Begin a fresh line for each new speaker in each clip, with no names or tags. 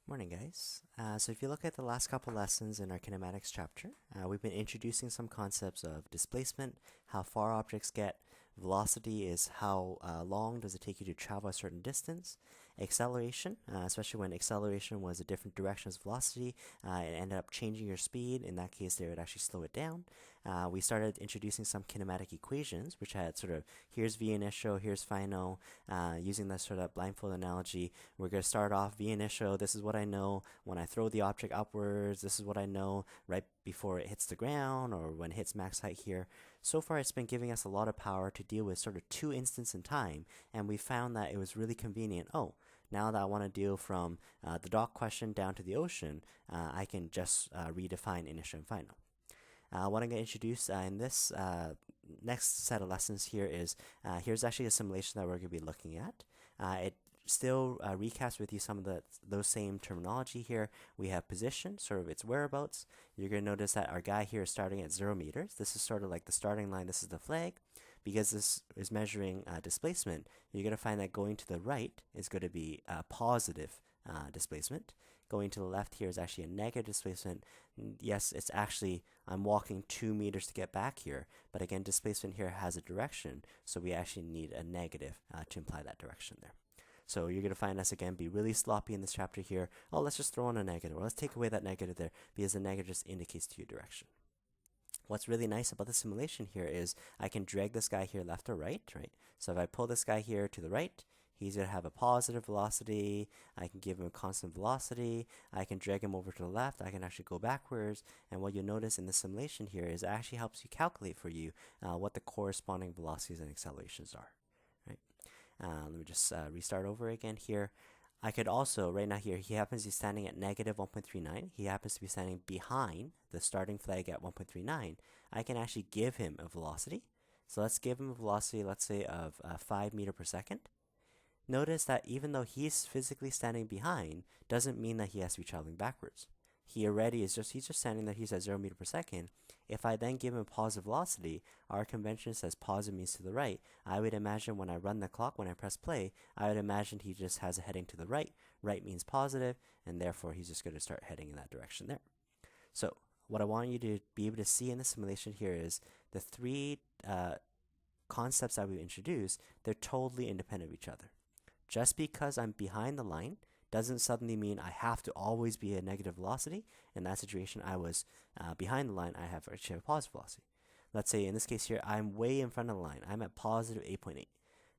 Morning, guys. So if you look at the last couple lessons in our kinematics chapter, we've been introducing some concepts of displacement, how far objects get. Velocity is how long does it take you to travel a certain distance. Acceleration, especially when acceleration was a different direction as velocity, it ended up changing your speed. In that case, they would actually slow it down. We started introducing some kinematic equations, which had sort of here's v initial, here's final. Using this sort of blindfold analogy, we're going to start off v initial. This is what I know when I throw the object upwards. This is what I know right before it hits the ground or when it hits max height here. So far, it's been giving us a lot of power to deal with sort of two instants in time, and we found that it was really convenient. Oh, now that I want to deal from the dock question down to the ocean, I can just redefine initial and final. What I'm going to introduce in this next set of lessons here is here's actually a simulation that we're going to be looking at. It still recaps with you some of those same terminology here. We have position, sort of its whereabouts. You're going to notice that our guy here is starting at 0 meters. This is sort of like the starting line. This is the flag. Because this is measuring displacement, you're going to find that going to the right is going to be a positive displacement. Going to the left here is actually a negative displacement. Yes, it's actually, I'm walking 2 meters to get back here, but again, displacement here has a direction, so we actually need a negative to imply that direction there. So you're going to find us, again, be really sloppy in this chapter here. Oh, let's just throw in a negative, or let's take away that negative there, because the negative just indicates to you direction. What's really nice about the simulation here is I can drag this guy here left or right? So if I pull this guy here to the right, he's going to have a positive velocity. I can give him a constant velocity. I can drag him over to the left. I can actually go backwards. And what you'll notice in the simulation here is it actually helps you calculate for you what the corresponding velocities and accelerations are. Let me just restart over again here. I could also, right now here, he happens to be standing at negative 1.39. He happens to be standing behind the starting flag at 1.39. I can actually give him a velocity. So let's give him a velocity, let's say, of 5 meters per second. Notice that even though he's physically standing behind, doesn't mean that he has to be traveling backwards. He already is he's just standing there, he's at 0 meters per second. If I then give him a positive velocity, our convention says positive means to the right. I would imagine when I run the clock, when I press play, I would imagine he just has a heading to the right. Right means positive, and therefore he's just going to start heading in that direction there. So what I want you to be able to see in the simulation here is the three concepts that we introduced, they're totally independent of each other. Just because I'm behind the line doesn't suddenly mean I have to always be a negative velocity. In that situation, I was behind the line, I have actually have a positive velocity. Let's say in this case here, I'm way in front of the line. I'm at positive 8.8.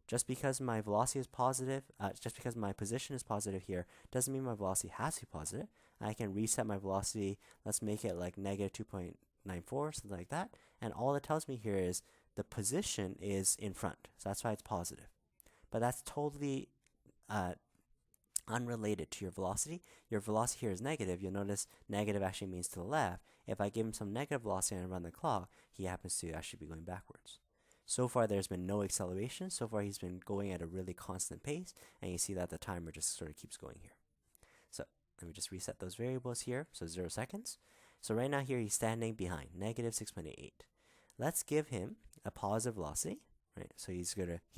Just because my velocity is positive, just because my position is positive here, doesn't mean my velocity has to be positive. I can reset my velocity. Let's make it like negative 2.94, something like that. And all it tells me here is the position is in front. So that's why it's positive. But that's totally unrelated to your velocity. Your velocity here is negative. You'll notice negative actually means to the left. If I give him some negative velocity and run the clock, he happens to actually be going backwards. So far, there's been no acceleration. So far, he's been going at a really constant pace, and you see that the timer just sort of keeps going here. So let me just reset those variables here. So 0 seconds. So right now here, he's standing behind, negative 6.88. Let's give him a positive velocity. So he's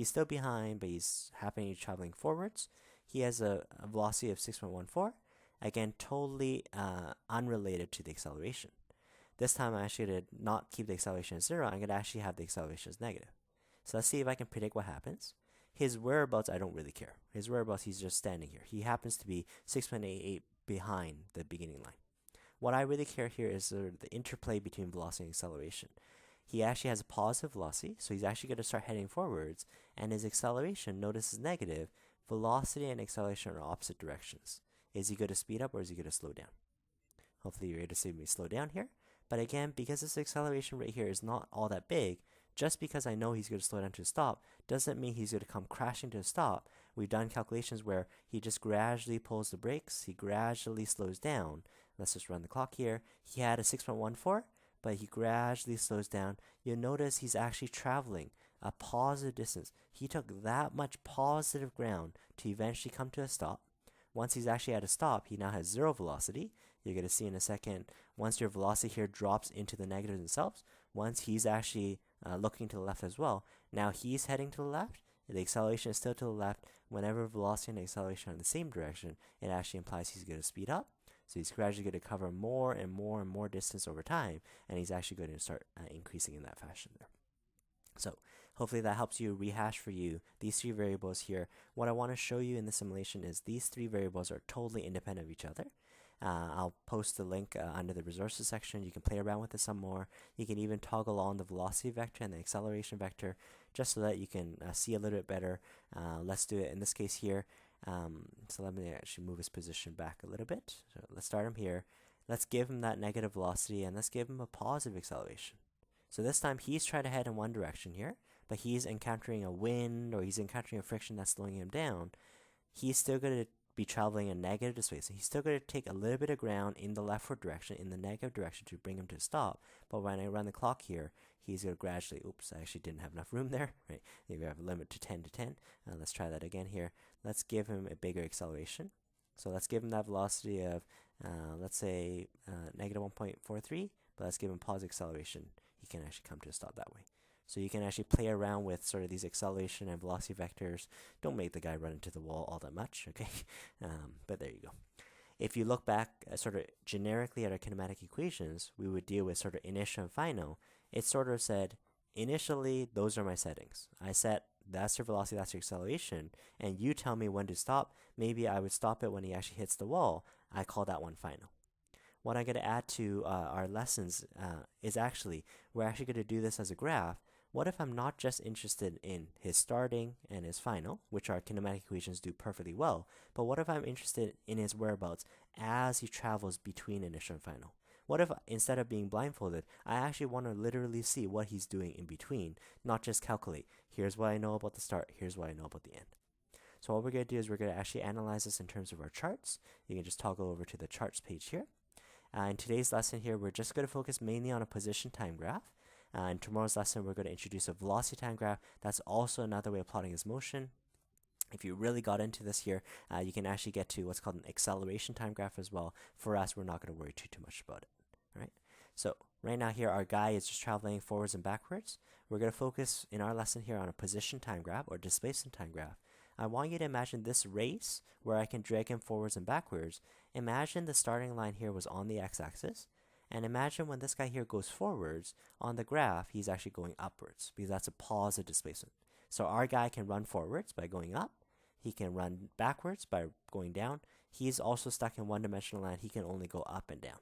still behind, but he's happily traveling forwards. He has a velocity of 6.14. Again, totally unrelated to the acceleration. This time I'm actually going to not keep the acceleration as 0. I'm going to actually have the acceleration as negative. So let's see if I can predict what happens. His whereabouts, I don't really care. His whereabouts, he's just standing here. He happens to be 6.88 behind the beginning line. What I really care here is the interplay between velocity and acceleration. He actually has a positive velocity, so he's actually going to start heading forwards, and his acceleration, notice, is negative. Velocity and acceleration are opposite directions. Is he going to speed up or is he going to slow down? Hopefully you're able to see me slow down here. But again, because this acceleration rate here is not all that big, just because I know he's going to slow down to a stop, doesn't mean he's going to come crashing to a stop. We've done calculations where he just gradually pulls the brakes, he gradually slows down. Let's just run the clock here. He had a 6.14. But he gradually slows down. You'll notice he's actually traveling a positive distance. He took that much positive ground to eventually come to a stop. Once he's actually at a stop, he now has 0 velocity. You're going to see in a second, once your velocity here drops into the negatives themselves, once he's actually looking to the left as well, now he's heading to the left, the acceleration is still to the left. Whenever velocity and acceleration are in the same direction, it actually implies he's going to speed up. So he's gradually going to cover more and more and more distance over time, and he's actually going to start increasing in that fashion there. So hopefully that helps you rehash for you these three variables here. What I want to show you in the simulation is these three variables are totally independent of each other. I'll post the link under the resources section. You can play around with it some more. You can even toggle on the velocity vector and the acceleration vector just so that you can see a little bit better. Let's do it in this case here. So let me actually move his position back a little bit. So let's start him here. Let's give him that negative velocity and let's give him a positive acceleration. So this time he's trying to head in one direction here, but he's encountering a wind or he's encountering a friction that's slowing him down. He's still going to be traveling in negative displacement. He's still going to take a little bit of ground in the leftward direction, in the negative direction to bring him to a stop. But when I run the clock here, he's going to gradually, oops, I actually didn't have enough room there, right? Maybe I have a limit to 10 to 10. Let's try that again here. Let's give him a bigger acceleration. So let's give him that velocity of, let's say, negative 1.43, but let's give him positive acceleration. He can actually come to a stop that way. So you can actually play around with sort of these acceleration and velocity vectors. Don't make the guy run into the wall all that much, okay? But there you go. If you look back sort of generically at our kinematic equations, we would deal with sort of initial and final. It sort of said, initially, those are my settings. I set that's your velocity, that's your acceleration, and you tell me when to stop. Maybe I would stop it when he actually hits the wall. I call that one final. What I'm going to add to our lessons is actually, we're actually going to do this as a graph. What if I'm not just interested in his starting and his final, which our kinematic equations do perfectly well, but what if I'm interested in his whereabouts as he travels between initial and final? What if instead of being blindfolded, I actually want to literally see what he's doing in between, not just calculate, here's what I know about the start, here's what I know about the end. So what we're going to do is we're going to actually analyze this in terms of our charts. You can just toggle over to the charts page here. In today's lesson here, we're just going to focus mainly on a position time graph. In tomorrow's lesson, we're going to introduce a velocity time graph. That's also another way of plotting his motion. If you really got into this here, you can actually get to what's called an acceleration time graph as well. For us, we're not going to worry too much about it. All right. So right now here, our guy is just traveling forwards and backwards. We're going to focus in our lesson here on a position time graph or displacement time graph. I want you to imagine this race where I can drag him forwards and backwards. Imagine the starting line here was on the x-axis. And imagine when this guy here goes forwards, on the graph, he's actually going upwards because that's a positive displacement. So our guy can run forwards by going up. He can run backwards by going down. He's also stuck in one-dimensional land. He can only go up and down.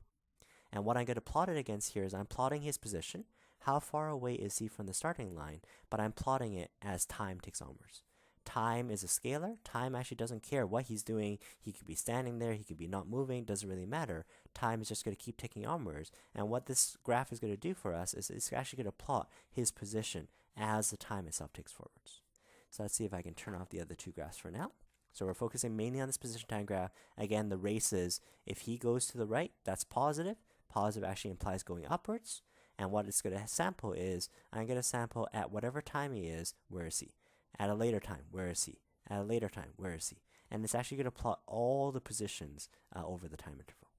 And what I'm going to plot it against here is I'm plotting his position. How far away is he from the starting line? But I'm plotting it as time ticks onwards. Time is a scalar. Time actually doesn't care what he's doing. He could be standing there. He could be not moving. Doesn't really matter. Time is just going to keep ticking onwards. And what this graph is going to do for us is it's actually going to plot his position as the time itself ticks forwards. So let's see if I can turn off the other two graphs for now. So we're focusing mainly on this position time graph. Again, the race is if he goes to the right, that's positive. Positive actually implies going upwards. And what it's going to sample is I'm going to sample at whatever time he is, where is he? At a later time, where is he? At a later time, where is he? And it's actually going to plot all the positions over the time interval.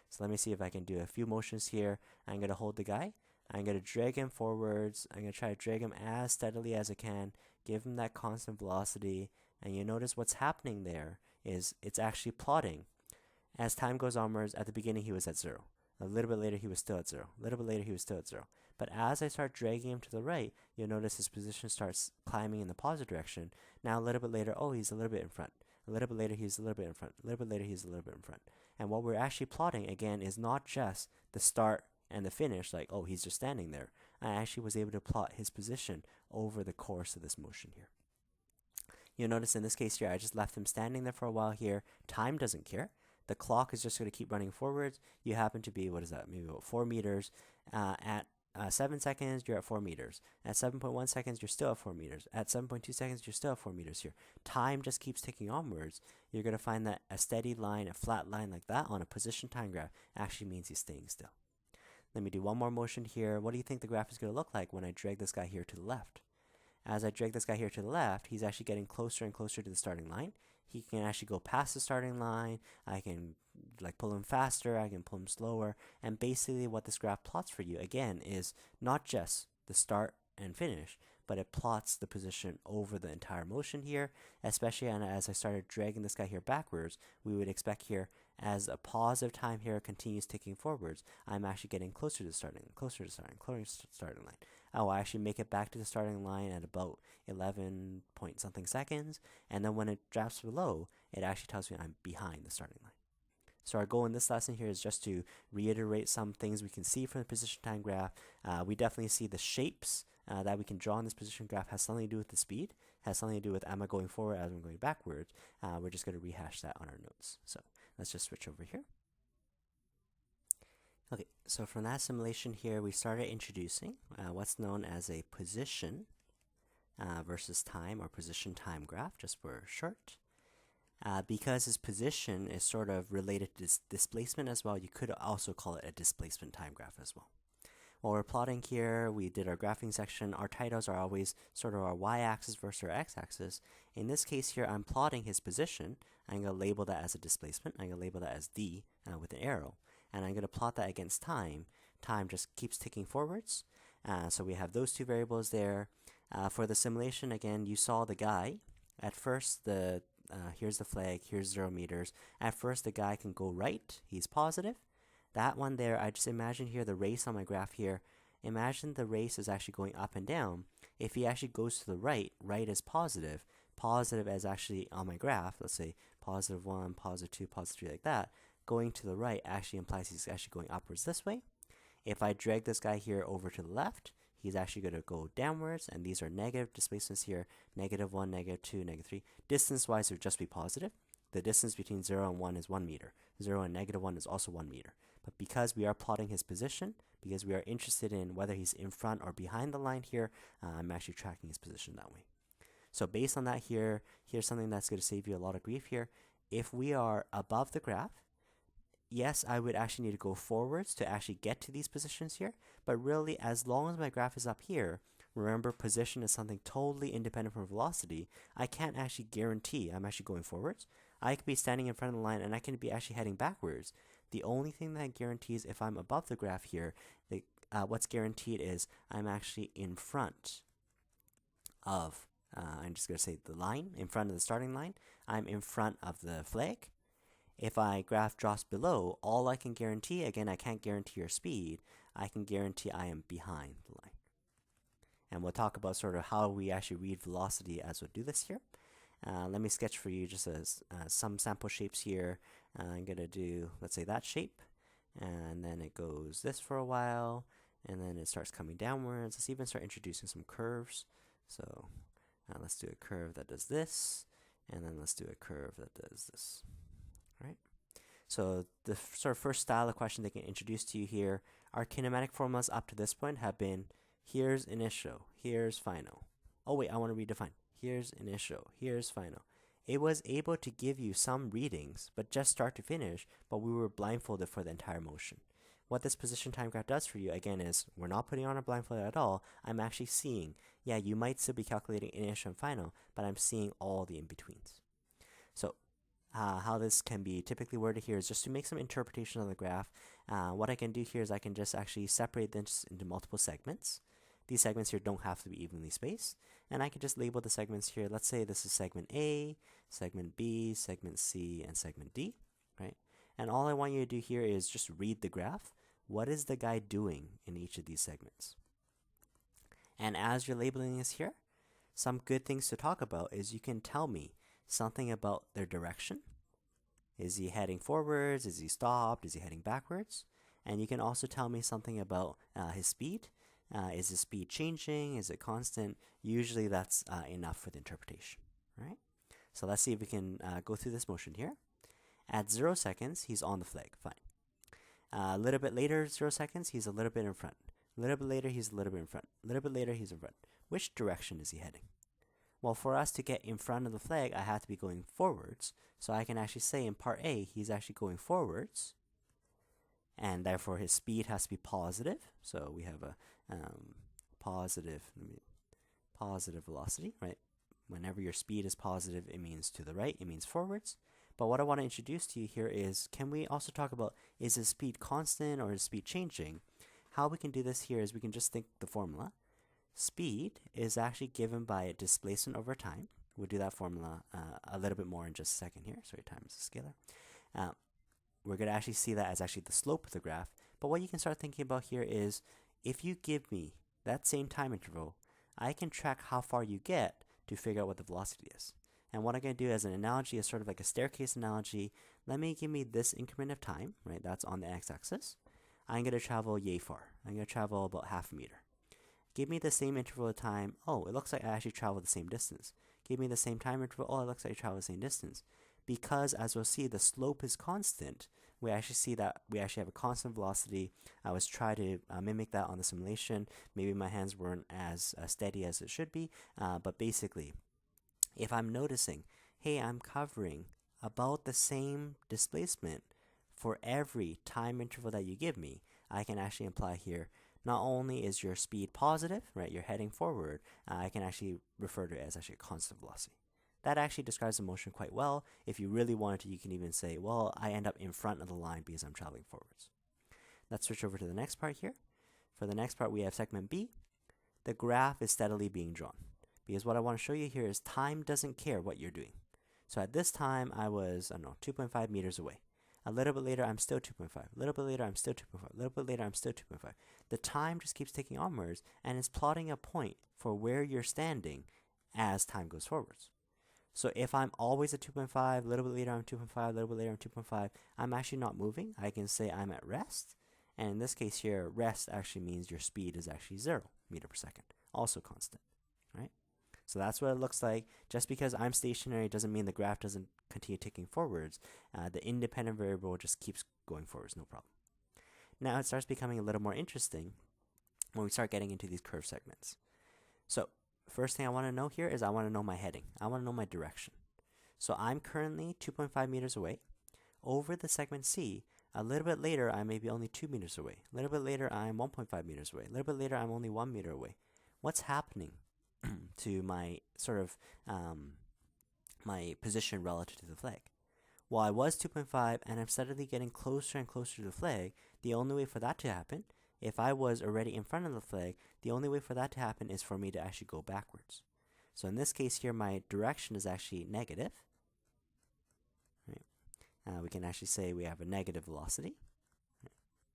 So let me see if I can do a few motions here. I'm going to hold the guy. I'm going to drag him forwards. I'm going to try to drag him as steadily as I can. Give him that constant velocity. And you notice what's happening there is it's actually plotting. As time goes onwards, at the beginning he was at 0. A little bit later he was still at 0. A little bit later he was still at 0. But as I start dragging him to the right, you'll notice his position starts climbing in the positive direction. Now a little bit later, oh, he's a little bit in front. A little bit later, he's a little bit in front. A little bit later, he's a little bit in front. And what we're actually plotting, again, is not just the start and the finish, like, oh, he's just standing there. I actually was able to plot his position over the course of this motion here. You'll notice in this case here, I just left him standing there for a while here. Time doesn't care. The clock is just going to keep running forwards. You happen to be, what is that, maybe about 4 meters. At 7 seconds, you're at 4 meters. At 7.1 seconds, you're still at 4 meters. At 7.2 seconds, you're still at 4 meters here. Time just keeps ticking onwards. You're going to find that a steady line, a flat line like that on a position time graph actually means he's staying still. Let me do one more motion here. What do you think the graph is going to look like when I drag this guy here to the left? As I drag this guy here to the left, he's actually getting closer and closer to the starting line. He can actually go past the starting line. I can pull him faster. I can pull him slower. And basically what this graph plots for you, again, is not just the start and finish, but it plots the position over the entire motion here, especially as I started dragging this guy here backwards. We would expect here, as a positive time here continues ticking forwards, I'm actually getting closer to the starting line. I'll actually make it back to the starting line at about 11 point something seconds, and then when it drops below, it actually tells me I'm behind the starting line. So our goal in this lesson here is just to reiterate some things we can see from the position time graph. We definitely see the shapes that we can draw in this position graph has something to do with the speed, has something to do with am I going forward as I'm going backwards. We're just going to rehash that on our notes. So let's just switch over here. Okay, so from that simulation here, we started introducing what's known as a position versus time, or position time graph, just for short. Because his position is sort of related to displacement as well, you could also call it a displacement time graph as well. While we're plotting here, we did our graphing section. Our titles are always sort of our y-axis versus our x-axis. In this case here, I'm plotting his position. I'm going to label that as a displacement. I'm going to label that as d with an arrow. And I'm going to plot that against time. Time just keeps ticking forwards. So we have those two variables there. For the simulation, again, you saw the guy. At first, here's the flag, here's 0 meters. At first, the guy can go right. He's positive. That one there, I just imagine here the race on my graph here. Imagine the race is actually going up and down. If he actually goes to the right, right is positive. Positive is actually on my graph, let's say positive 1, positive 2, positive 3, like that. Going to the right actually implies he's actually going upwards this way. If I drag this guy here over to the left, he's actually going to go downwards, and these are negative displacements here, -1, -2, -3. Distance-wise, it would just be positive. The distance between 0 and 1 is 1 meter. 0 and -1 is also 1 meter. But because we are plotting his position, because we are interested in whether he's in front or behind the line here, I'm actually tracking his position that way. So based on that here, here's something that's going to save you a lot of grief here. If we are above the graph, yes, I would actually need to go forwards to actually get to these positions here. But really, as long as my graph is up here, remember position is something totally independent from velocity. I can't actually guarantee I'm actually going forwards. I could be standing in front of the line and I can be actually heading backwards. The only thing that guarantees if I'm above the graph here, what's guaranteed is I'm actually in front of, I'm just going to say the line, in front of the starting line. I'm in front of the flag. If my graph drops below, all I can guarantee, again, I can't guarantee your speed, I can guarantee I am behind the line. And we'll talk about sort of how we actually read velocity as we'll do this here. Let me sketch for you just some sample shapes here. I'm going to do, let's say, that shape. And then it goes this for a while. And then it starts coming downwards. Let's even start introducing some curves. So let's do a curve that does this. And then let's do a curve that does this. Right? So the sort of first style of question they can introduce to you here, our kinematic formulas up to this point have been, here's initial, here's final. Oh wait, I want to redefine. Here's initial, here's final. It was able to give you some readings, but just start to finish, but we were blindfolded for the entire motion. What this position time graph does for you, again, is we're not putting on a blindfold at all. I'm actually seeing, yeah, you might still be calculating initial and final, but I'm seeing all the in-betweens. So how this can be typically worded here is just to make some interpretation of the graph. What I can do here is I can just actually separate this into multiple segments. These segments here don't have to be evenly spaced. And I can just label the segments here. Let's say this is segment A, segment B, segment C, and segment D, right? And all I want you to do here is just read the graph. What is the guy doing in each of these segments? And as you're labeling this here, some good things to talk about is you can tell me something about their direction. Is he heading forwards? Is he stopped? Is he heading backwards? And you can also tell me something about his speed. Is his speed changing? Is it constant? Usually that's enough for the interpretation, right? So let's see if we can go through this motion here. At 0 seconds, he's on the flag, fine. A little bit later, 0 seconds, he's a little bit in front. A little bit later, he's a little bit in front. A little bit later, he's in front. Which direction is he heading? Well, for us to get in front of the flag, I have to be going forwards. So I can actually say in part A, he's actually going forwards. And therefore, his speed has to be positive. So we have a positive velocity, right? Whenever your speed is positive, it means to the right, it means forwards. But what I want to introduce to you here is, can we also talk about, is his speed constant or is speed changing? How we can do this here is we can just think the formula. Speed is actually given by displacement over time. We'll do that formula a little bit more in just a second here. Sorry, time is a scalar. We're going to actually see that as actually the slope of the graph. But what you can start thinking about here is, if you give me that same time interval, I can track how far you get to figure out what the velocity is. And what I'm going to do as an analogy is sort of like a staircase analogy. Give me this increment of time, right? That's on the x-axis. I'm going to travel yay far. I'm going to travel about half a meter. Give me the same interval of time. Oh, it looks like I actually traveled the same distance. Give me the same time interval. Oh, it looks like I traveled the same distance. Because, as we'll see, the slope is constant, we actually see that we actually have a constant velocity. I was trying to mimic that on the simulation. Maybe my hands weren't as steady as it should be, but basically, if I'm noticing, hey, I'm covering about the same displacement for every time interval that you give me, I can actually imply here, not only is your speed positive, right, you're heading forward, I can actually refer to it as actually a constant velocity. That actually describes the motion quite well. If you really wanted to, you can even say, well, I end up in front of the line because I'm traveling forwards. Let's switch over to the next part here. For the next part, we have segment B. The graph is steadily being drawn, because what I want to show you here is time doesn't care what you're doing. So at this time, I was, 2.5 meters away. A little bit later, I'm still 2.5. A little bit later, I'm still 2.5. A little bit later, I'm still 2.5. The time just keeps ticking onwards, and it's plotting a point for where you're standing as time goes forwards. So if I'm always at 2.5, a little bit later I'm 2.5, a little bit later I'm 2.5, I'm actually not moving. I can say I'm at rest. And in this case here, rest actually means your speed is actually 0 meter per second, also constant, right? So that's what it looks like. Just because I'm stationary doesn't mean the graph doesn't continue ticking forwards. The independent variable just keeps going forwards, no problem. Now it starts becoming a little more interesting when we start getting into these curve segments. So first thing I want to know here is I want to know my heading. I want to know my direction. So I'm currently 2.5 meters away. Over the segment C, a little bit later, I may be only 2 meters away. A little bit later, I'm 1.5 meters away. A little bit later, I'm only 1 meter away. What's happening to my sort of my position relative to the flag? Well, I was 2.5, and I'm steadily getting closer and closer to the flag. The only way for that to happen, if I was already in front of the flag, the only way for that to happen is for me to actually go backwards. So in this case here, my direction is actually negative. Right? We can actually say we have a negative velocity. The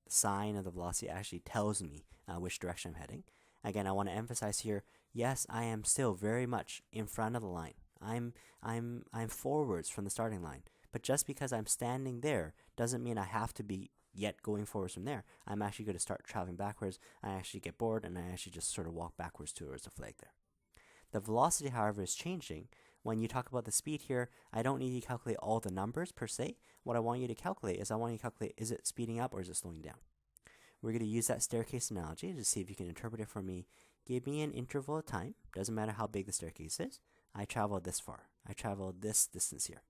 sign of the velocity actually tells me which direction I'm heading. Again, I want to emphasize here, yes, I am still very much in front of the line. I'm forwards from the starting line. But just because I'm standing there doesn't mean I have to be yet going forwards from there. I'm actually going to start traveling backwards. I actually get bored, and I actually just sort of walk backwards towards the flag there. The velocity, however, is changing. When you talk about the speed here, I don't need you to calculate all the numbers per se. What I want you to calculate is is it speeding up or is it slowing down? We're going to use that staircase analogy to see if you can interpret it for me. Give me an interval of time. Doesn't matter how big the staircase is. I travel this far. I travel this distance here.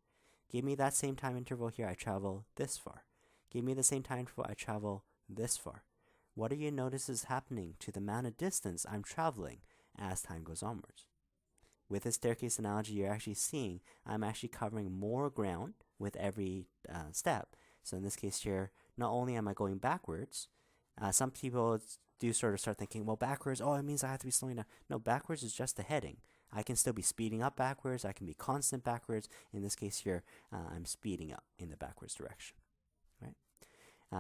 Give me that same time interval here. I travel this far. Give me the same time interval. I travel this far. What do you notice is happening to the amount of distance I'm traveling as time goes onwards? With this staircase analogy, you're actually seeing I'm actually covering more ground with every step. So in this case here, not only am I going backwards, some people do sort of start thinking, well, backwards, oh, it means I have to be slowing down. No, backwards is just the heading. I can still be speeding up backwards. I can be constant backwards. In this case here, I'm speeding up in the backwards direction. Right?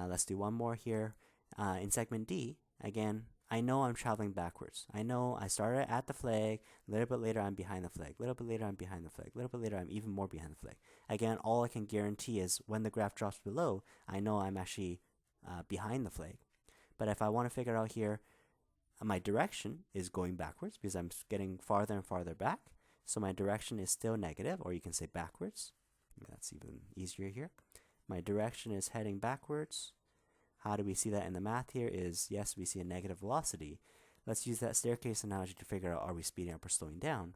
Let's do one more here. In segment D, again, I know I'm traveling backwards. I know I started at the flag. A little bit later, I'm behind the flag. A little bit later, I'm behind the flag. A little bit later, I'm even more behind the flag. Again, all I can guarantee is when the graph drops below, I know I'm actually behind the flag. But if I want to figure out here, my direction is going backwards because I'm getting farther and farther back. So my direction is still negative, or you can say backwards. That's even easier here. My direction is heading backwards. How do we see that in the math here is, yes, we see a negative velocity. Let's use that staircase analogy to figure out, are we speeding up or slowing down?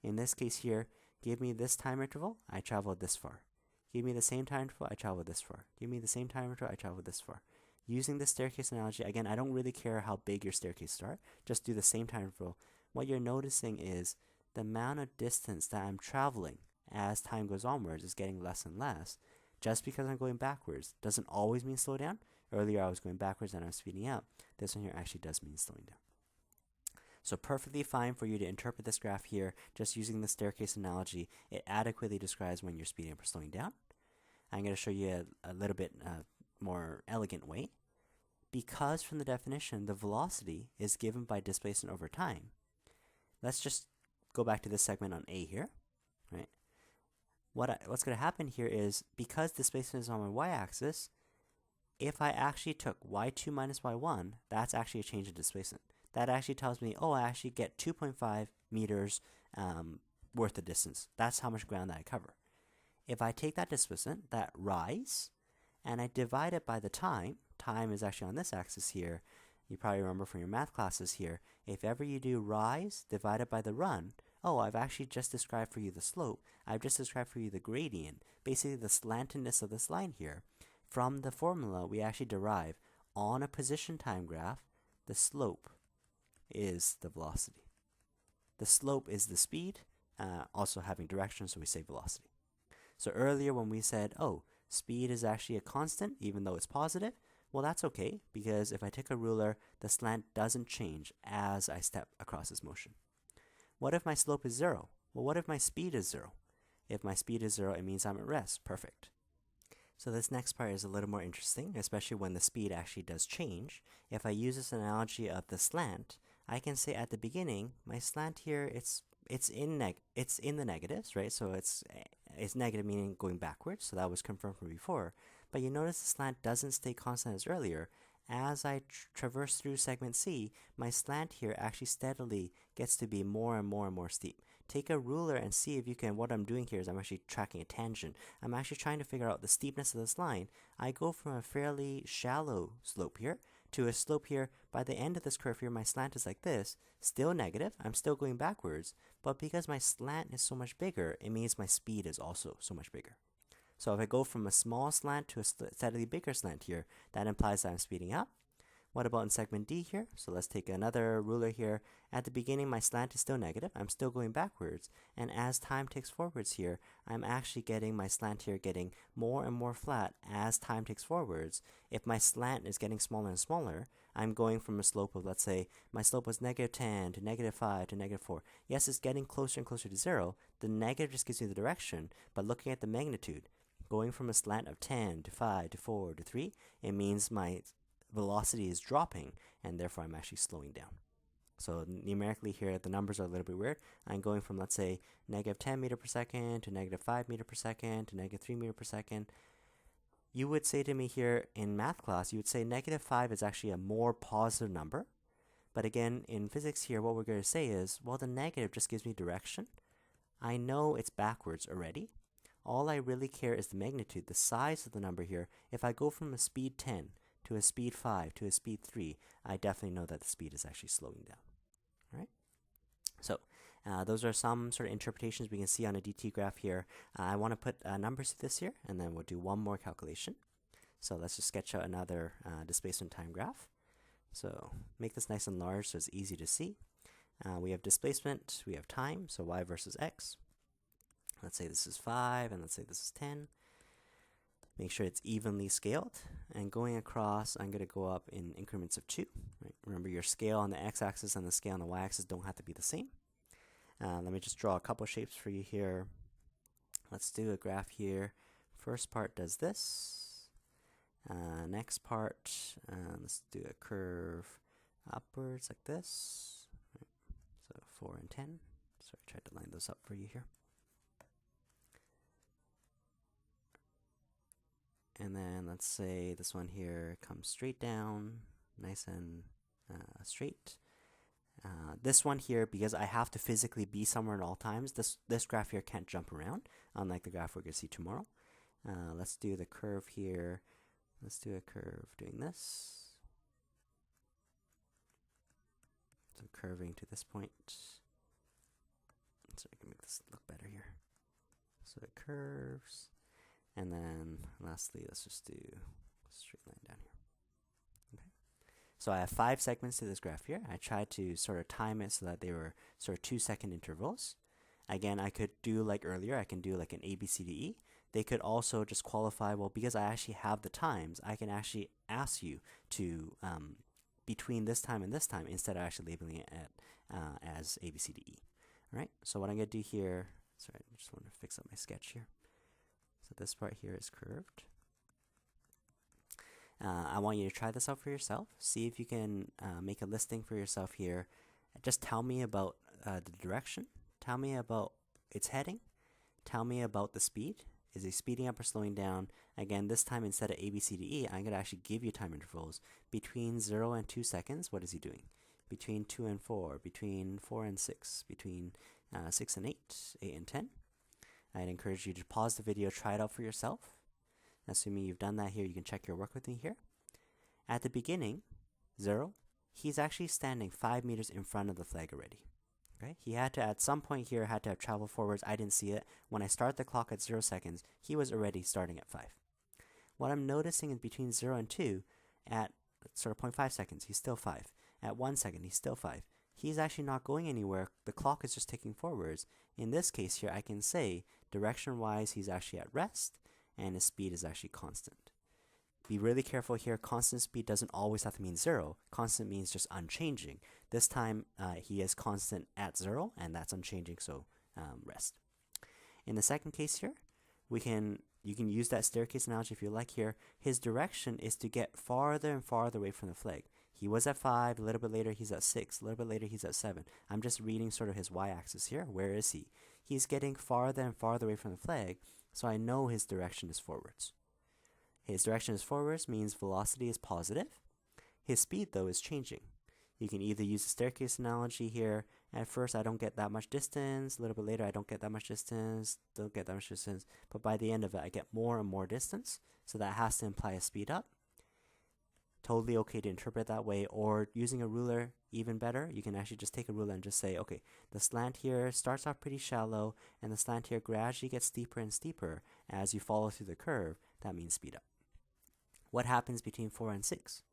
In this case here, give me this time interval, I traveled this far. Give me the same time interval, I traveled this far. Give me the same time interval, I traveled this far. Using the staircase analogy, again, I don't really care how big your staircase are. Just do the same time interval. What you're noticing is the amount of distance that I'm traveling as time goes onwards is getting less and less. Just because I'm going backwards doesn't always mean slow down. Earlier I was going backwards and I'm speeding up. This one here actually does mean slowing down. So perfectly fine for you to interpret this graph here just using the staircase analogy. It adequately describes when you're speeding up or slowing down. I'm going to show you a little bit more elegant way. Because from the definition, the velocity is given by displacement over time. Let's just go back to this segment on A here, right? What's going to happen here is, because displacement is on my y-axis, if I actually took y2 minus y1, that's actually a change in displacement. That actually tells me, oh, I actually get 2.5 meters worth of distance. That's how much ground that I cover. If I take that displacement, that rise, and I divide it by the time is actually on this axis here. You probably remember from your math classes here, if ever you do rise divided by the run, oh, I've actually just described for you the slope. I've just described for you the gradient, basically the slantedness of this line here. From the formula, we actually derive on a position time graph, the slope is the velocity. The slope is the speed, also having direction, so we say velocity. So earlier when we said, oh, speed is actually a constant, even though it's positive, well, that's okay, because if I take a ruler, the slant doesn't change as I step across this motion. What if my slope is 0? Well, what if my speed is 0? If my speed is 0, it means I'm at rest. Perfect. So this next part is a little more interesting, especially when the speed actually does change. If I use this analogy of the slant, I can say at the beginning, my slant here, it's in the negatives, right? So it's negative, meaning going backwards. So that was confirmed from before. But you notice the slant doesn't stay constant as earlier. As I traverse through segment C, my slant here actually steadily gets to be more and more and more steep. Take a ruler and see if you can. What I'm doing here is I'm actually tracking a tangent. I'm actually trying to figure out the steepness of this line. I go from a fairly shallow slope here to a slope here. By the end of this curve here, my slant is like this, still negative. I'm still going backwards, but because my slant is so much bigger, it means my speed is also so much bigger. So if I go from a small slant to a steadily bigger slant here, that implies that I'm speeding up. What about in segment D here? So let's take another ruler here. At the beginning, my slant is still negative. I'm still going backwards. And as time ticks forwards here, I'm actually getting my slant here getting more and more flat as time ticks forwards. If my slant is getting smaller and smaller, I'm going from a slope of, let's say, my slope was -10 to -5 to -4. Yes, it's getting closer and closer to 0. The negative just gives you the direction, but looking at the magnitude, going from a slant of 10 to 5 to 4 to 3, it means my velocity is dropping, and therefore I'm actually slowing down. So numerically here, the numbers are a little bit weird. I'm going from, let's say, -10 meter per second to -5 meter per second to -3 meter per second. You would say to me here in math class, you would say -5 is actually a more positive number. But again, in physics here, what we're going to say is, well, the negative just gives me direction. I know it's backwards already. All I really care is the magnitude, the size of the number here. If I go from a speed 10 to a speed 5 to a speed 3, I definitely know that the speed is actually slowing down. All right? So those are some sort of interpretations we can see on a DT graph here. I want to put numbers to this here, and then we'll do one more calculation. So let's just sketch out another displacement time graph. So make this nice and large so it's easy to see. We have displacement, we have time, so y versus x. Let's say this is 5, and let's say this is 10. Make sure it's evenly scaled. And going across, I'm going to go up in increments of 2. Right? Remember, your scale on the x-axis and the scale on the y-axis don't have to be the same. Let me just draw a couple shapes for you here. Let's do a graph here. First part does this. Next part, let's do a curve upwards like this. Right? So 4 and 10. So I tried to line those up for you here. And then let's say this one here comes straight down, nice and straight. This one here, because I have to physically be somewhere at all times, this graph here can't jump around, unlike the graph we're going to see tomorrow. Let's do the curve here. Let's do a curve doing this. So curving to this point. So I can make this look better here. So it curves. And then lastly, let's just do a straight line down here. Okay. So I have 5 segments to this graph here. I tried to sort of time it so that they were sort of 2-second intervals. Again, I could do like earlier, I can do like an A, B, C, D, E. They could also just qualify, well, because I actually have the times, I can actually ask you to between this time and this time instead of actually labeling it as A, B, C, D, E. All right, so what I'm going to do here, sorry, I just want to fix up my sketch here. So this part here is curved. I want you to try this out for yourself. See if you can make a listing for yourself here. Just tell me about the direction. Tell me about its heading. Tell me about the speed. Is it speeding up or slowing down? Again, this time instead of A, B, C, D, E, I'm going to actually give you time intervals. Between 0 and 2 seconds, what is he doing? Between 2 and 4, between 4 and 6, between 6 and 8, 8 and 10. I'd encourage you to pause the video, try it out for yourself. Assuming you've done that here, you can check your work with me here. At the beginning, 0, he's actually standing 5 meters in front of the flag already. Okay? He had to, at some point here, had to have traveled forwards. I didn't see it. When I start the clock at 0 seconds, he was already starting at 5. What I'm noticing is between 0 and 2, at sort of 0.5 seconds, he's still 5. At 1 second, he's still 5. He's actually not going anywhere. The clock is just ticking forwards. In this case here, I can say direction-wise, he's actually at rest, and his speed is actually constant. Be really careful here. Constant speed doesn't always have to mean 0. Constant means just unchanging. This time, he is constant at 0, and that's unchanging, so rest. In the second case here, you can use that staircase analogy if you like here. His direction is to get farther and farther away from the flag. He was at 5, a little bit later he's at 6, a little bit later he's at 7. I'm just reading sort of his y-axis here. Where is he? He's getting farther and farther away from the flag, so I know his direction is forwards. His direction is forwards means velocity is positive. His speed, though, is changing. You can either use the staircase analogy here. At first, I don't get that much distance. A little bit later, I don't get that much distance. Don't get that much distance. But by the end of it, I get more and more distance. So that has to imply a speed up. Totally okay to interpret that way. Or using a ruler, even better. You can actually just take a ruler and just say, okay, the slant here starts off pretty shallow, and the slant here gradually gets steeper and steeper as you follow through the curve. That means speed up. What happens between 4 and 6?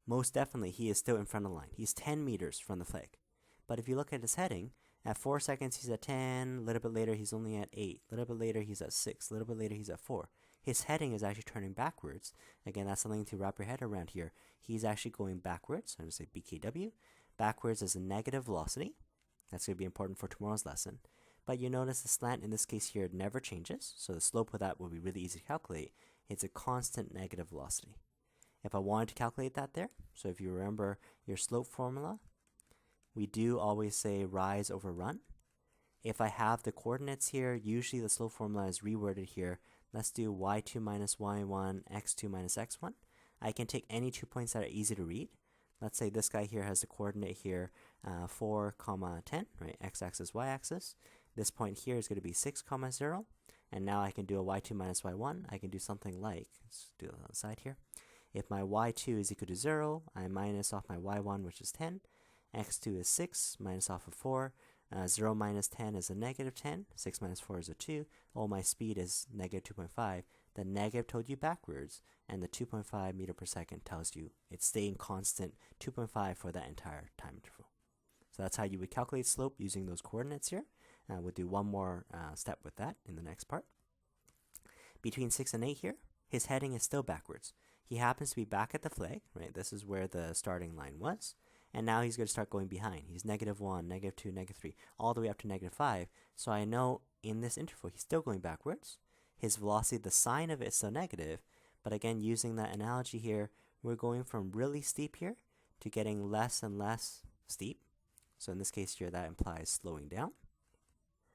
Most definitely, he is still in front of the line. He's 10 meters from the flag. But if you look at his heading, at 4 seconds, he's at 10. A little bit later, he's only at 8. A little bit later, he's at 6. A little bit later, he's at 4. His heading is actually turning backwards. Again, that's something to wrap your head around here. He's actually going backwards. I'm going to say BKW. Backwards is a negative velocity. That's going to be important for tomorrow's lesson. But you notice the slant in this case here never changes. So the slope of that will be really easy to calculate. It's a constant negative velocity. If I wanted to calculate that there, so if you remember your slope formula, we do always say rise over run. If I have the coordinates here, usually the slope formula is reworded here. Let's do y2 minus y1, x2 minus x1. I can take any 2 points that are easy to read. Let's say this guy here has the coordinate here, 4, 10, right? X-axis, y-axis. This point here is going to be 6, 0. And now I can do a y2 minus y1. I can do something like, let's do it on the side here. If my y2 is equal to 0, I minus off my y1, which is 10. x2 is 6, minus off of 4. 0 minus 10 is a negative 10. 6 minus 4 is a 2. Oh, my speed is negative 2.5. The negative told you backwards, and the 2.5 meter per second tells you it's staying constant 2.5 for that entire time interval. So that's how you would calculate slope using those coordinates here. We'll do one more step with that in the next part. Between 6 and 8 here, his heading is still backwards. He happens to be back at the flag, right? This is where the starting line was. And now he's going to start going behind. He's negative 1, negative 2, negative 3, all the way up to negative 5. So I know in this interval, he's still going backwards. His velocity, the sign of it is still negative. But again, using that analogy here, we're going from really steep here to getting less and less steep. So in this case here, that implies slowing down.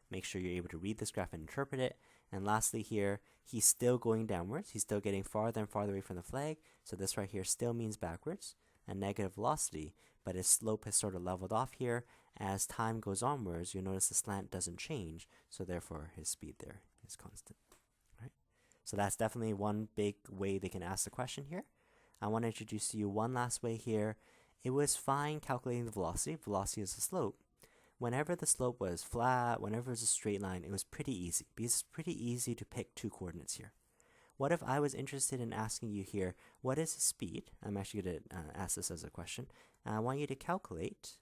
Make sure you're able to read this graph and interpret it. And lastly here, he's still going downwards. He's still getting farther and farther away from the flag. So this right here still means backwards, a negative velocity, but his slope has sort of leveled off here. As time goes onwards, you'll notice the slant doesn't change, so therefore his speed there is constant. Right? So that's definitely one big way they can ask the question here. I want to introduce to you one last way here. It was fine calculating the velocity. Velocity is the slope. Whenever the slope was flat, whenever it was a straight line, it was pretty easy. Because it's pretty easy to pick two coordinates here. What if I was interested in asking you here, what is the speed? I'm actually going to ask this as a question. I want you to calculate,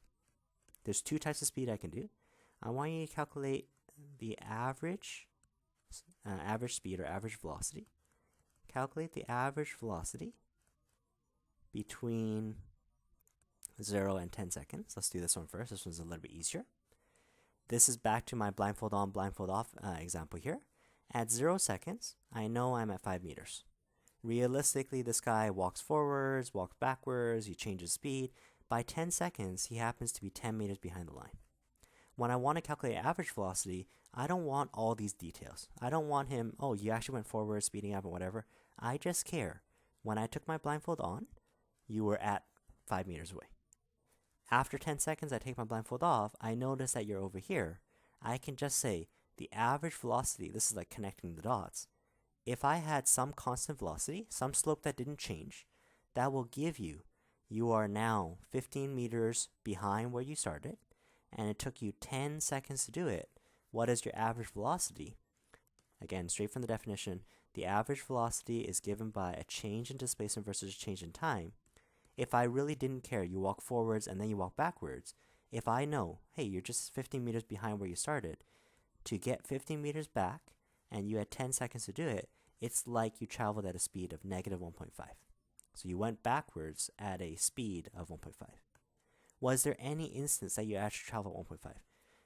there's two types of speed I can do. I want you to calculate the average speed or average velocity. Calculate the average velocity between 0 and 10 seconds. Let's do this one first. This one's a little bit easier. This is back to my blindfold on, blindfold off example here. At 0 seconds, I know I'm at 5 meters. Realistically, this guy walks forwards, walks backwards, he changes speed. By 10 seconds, he happens to be 10 meters behind the line. When I want to calculate average velocity, I don't want all these details. I don't want him, oh, you actually went forward, speeding up, or whatever. I just care. When I took my blindfold on, you were at 5 meters away. After 10 seconds, I take my blindfold off. I notice that you're over here. I can just say the average velocity, this is like connecting the dots. If I had some constant velocity, some slope that didn't change, that will give you, you are now 15 meters behind where you started, and it took you 10 seconds to do it. What is your average velocity? Again, straight from the definition, the average velocity is given by a change in displacement versus a change in time. If I really didn't care, you walk forwards and then you walk backwards. If I know, hey, you're just 15 meters behind where you started, to get 15 meters back and you had 10 seconds to do it, it's like you traveled at a speed of negative 1.5. So you went backwards at a speed of 1.5. Was there any instance that you actually traveled 1.5?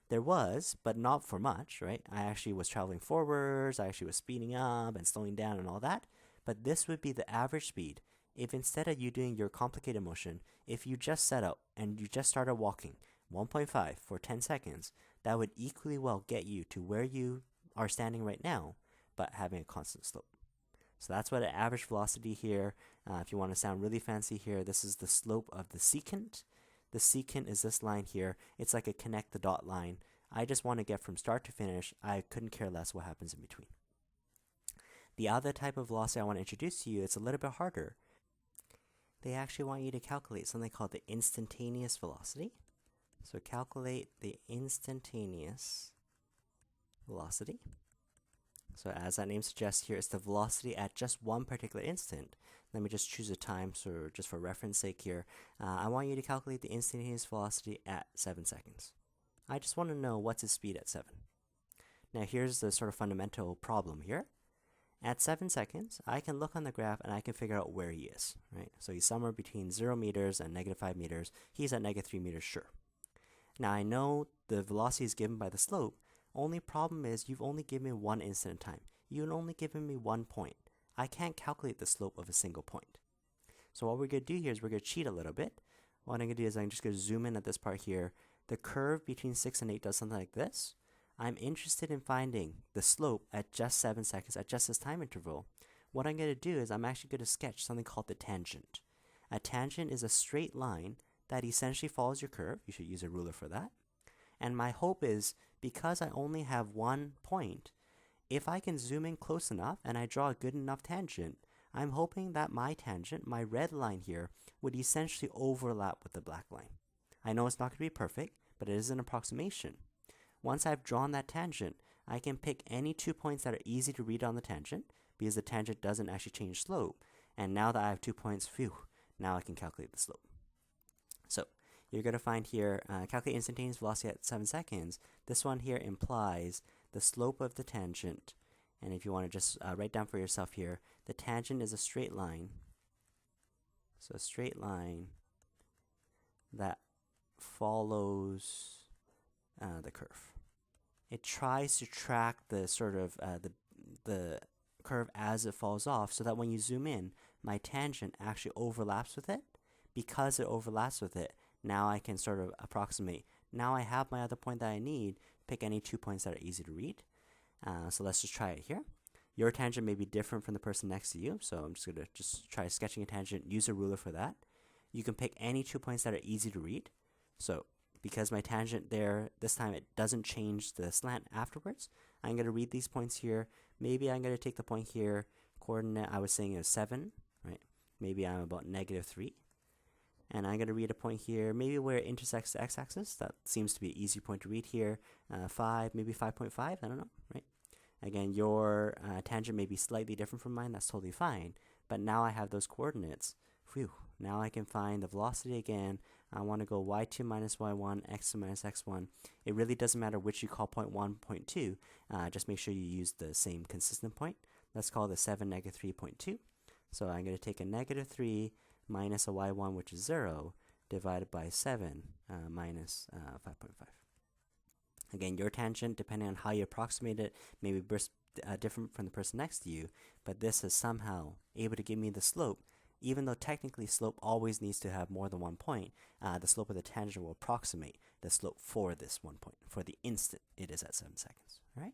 There was, but not for much, right? I actually was traveling forwards, I actually was speeding up and slowing down and all that. But this would be the average speed. If instead of you doing your complicated motion, if you just set up and you just started walking 1.5 for 10 seconds, that would equally well get you to where you are standing right now, but having a constant slope. So that's what an average velocity here. If you want to sound really fancy here, this is the slope of the secant. The secant is this line here. It's like a connect the dot line. I just want to get from start to finish. I couldn't care less what happens in between. The other type of velocity I want to introduce to you, it's a little bit harder. They actually want you to calculate something called the instantaneous velocity. So calculate the instantaneous velocity. So as that name suggests here, it's the velocity at just one particular instant. Let me just choose a time, so just for reference sake here, I want you to calculate the instantaneous velocity at 7 seconds. I just want to know what's his speed at 7. Now here's the sort of fundamental problem here. At 7 seconds, I can look on the graph and I can figure out where he is, right? So he's somewhere between 0 meters and negative 5 meters. He's at negative 3 meters, sure. Now I know the velocity is given by the slope. Only problem is you've only given me one instant in time. You've only given me 1 point. I can't calculate the slope of a single point. So what we're going to do here is we're going to cheat a little bit. What I'm going to do is I'm just going to zoom in at this part here. The curve between 6 and 8 does something like this. I'm interested in finding the slope at just 7 seconds, at just this time interval. What I'm going to do is I'm actually going to sketch something called the tangent. A tangent is a straight line that essentially follows your curve. You should use a ruler for that. And my hope is, because I only have 1 point, if I can zoom in close enough and I draw a good enough tangent, I'm hoping that my tangent, my red line here, would essentially overlap with the black line. I know it's not going to be perfect, but it is an approximation. Once I've drawn that tangent, I can pick any 2 points that are easy to read on the tangent, because the tangent doesn't actually change slope. And now that I have 2 points, phew, now I can calculate the slope. So you're going to find here, calculate instantaneous velocity at 7 seconds. This one here implies the slope of the tangent. And if you want to just write down for yourself here, the tangent is a straight line. So a straight line that follows the curve. It tries to track the sort of the curve as it falls off, so that when you zoom in, my tangent actually overlaps with it. Because it overlaps with it, now I can sort of approximate. Now I have my other point that I need. Pick any 2 points that are easy to read. So let's just try it here. Your tangent may be different from the person next to you, so I'm just going to try sketching a tangent, use a ruler for that. You can pick any 2 points that are easy to read. So because my tangent there, this time it doesn't change the slant afterwards, I'm going to read these points here. Maybe I'm going to take the point here, coordinate I was saying is 7, right? Maybe I'm about negative 3. And I'm going to read a point here, maybe where it intersects the x-axis. That seems to be an easy point to read here. 5, maybe 5.5, I don't know, right? Again, your tangent may be slightly different from mine. That's totally fine. But now I have those coordinates. Phew. Now I can find the velocity again. I want to go y2 minus y1, x2 minus x1. It really doesn't matter which you call point 1, point 2. Just make sure you use the same consistent point. Let's call the 7, negative 3.2. So I'm going to take a negative 3 minus a y1, which is 0. divided by 7 minus 5.5. Again, your tangent, depending on how you approximate it, may be different from the person next to you, but this is somehow able to give me the slope. Even though technically slope always needs to have more than 1 point, the slope of the tangent will approximate the slope for this 1 point. For the instant, it is at 7 seconds. All right?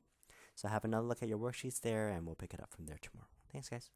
So have another look at your worksheets there, and we'll pick it up from there tomorrow. Thanks, guys.